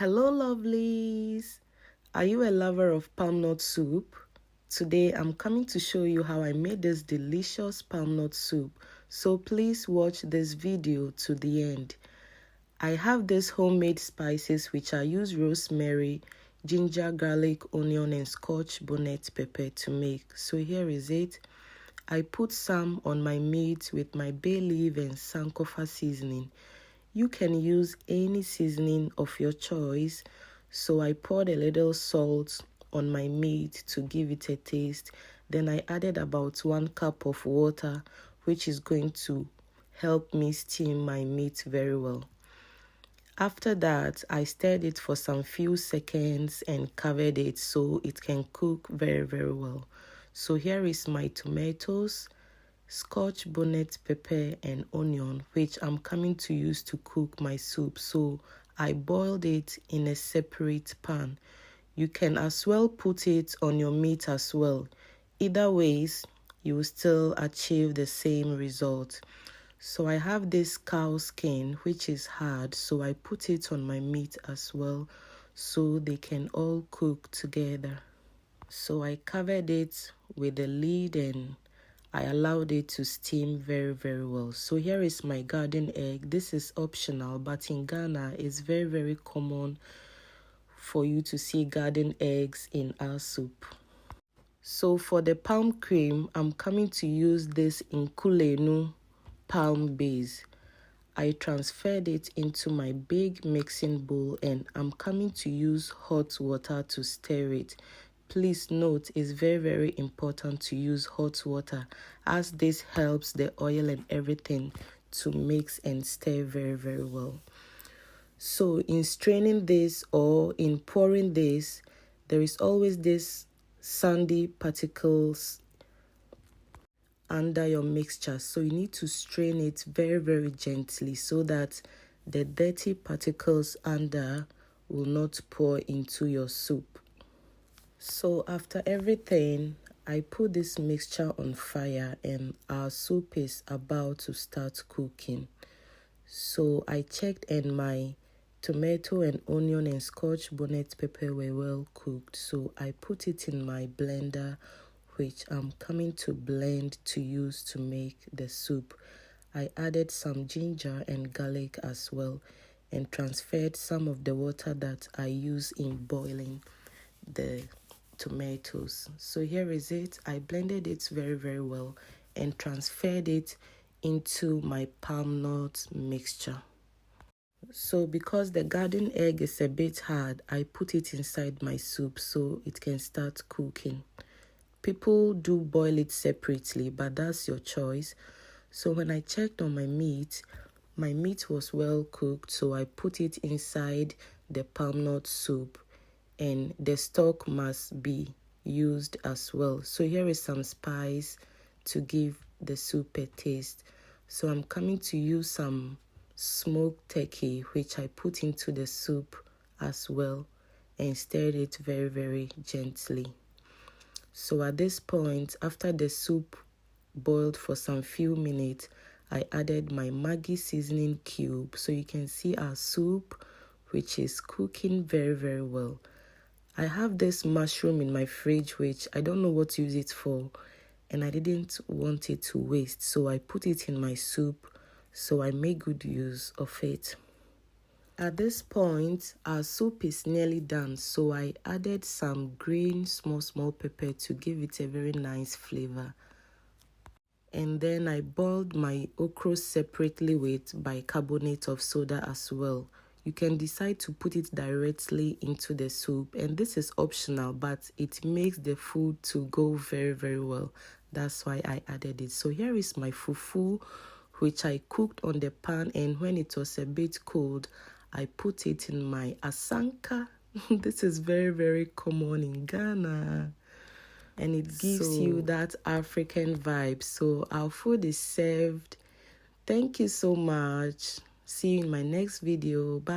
Hello lovelies, are you a lover of palmnut soup? Today I'm coming to show you how I made this delicious palmnut soup, so please watch this video to the end. I have these homemade spices which I use rosemary, ginger, garlic, onion and scotch bonnet pepper to make. So here is it. I put some on my meat with my bay leaf and sankofa seasoning. You can use any seasoning of your choice. So I poured a little salt on my meat to give it a taste. Then I added about 1 cup of water, which is going to help me steam my meat very well. After that, I stirred it for some few seconds and covered it so it can cook very well. So here is my tomatoes, scotch bonnet pepper and onion, which I'm coming to use to cook my soup. So I boiled it in a separate pan. You can as well put it on your meat as well. Either ways, you will still achieve the same result. So I have this cow skin which is hard, so I put it on my meat as well so they can all cook together. So I covered it with a lid and I allowed it to steam very well. So here is my garden egg. This is optional, but in Ghana it's very common for you to see garden eggs in our soup. So for the palm cream, I'm coming to use this Nkulenu palm base. I transferred it into my big mixing bowl and I'm coming to use hot water to stir it. Please note, it's very important to use hot water as this helps the oil and everything to mix and stir very well. So in straining this or in pouring this, there is always this sandy particles under your mixture, so you need to strain it very gently so that the dirty particles under will not pour into your soup. So after everything, I put this mixture on fire and our soup is about to start cooking. So I checked and my tomato and onion and scotch bonnet pepper were well cooked. So I put it in my blender, which I'm coming to blend to use to make the soup. I added some ginger and garlic as well and transferred some of the water that I use in boiling the tomatoes. So here is it. I blended it very well and transferred it into my palm nut mixture. So because the garden egg is a bit hard, I put it inside my soup so it can start cooking. People do boil it separately, but that's your choice. So when I checked on my meat was well cooked, so I put it inside the palm nut soup and the stock must be used as well. So here is some spice to give the soup a taste. So I'm coming to use some smoked turkey, which I put into the soup as well and stirred it very gently. So at this point, after the soup boiled for some few minutes, I added my Maggi seasoning cube. So you can see our soup, which is cooking very well. I have this mushroom in my fridge, which I don't know what to use it for, and I didn't want it to waste. So I put it in my soup, so I made good use of it. At this point, our soup is nearly done, so I added some green small pepper to give it a very nice flavor. And then I boiled my okra separately with bicarbonate of soda as well. You can decide to put it directly into the soup, and this is optional, but it makes the food to go very well. That's why I added it. So here is my fufu, which I cooked on the pan, and when it was a bit cold, I put it in my asanka. This is very common in Ghana, and it gives you that African vibe. So our food is served. Thank you so much. See you in my next video. Bye.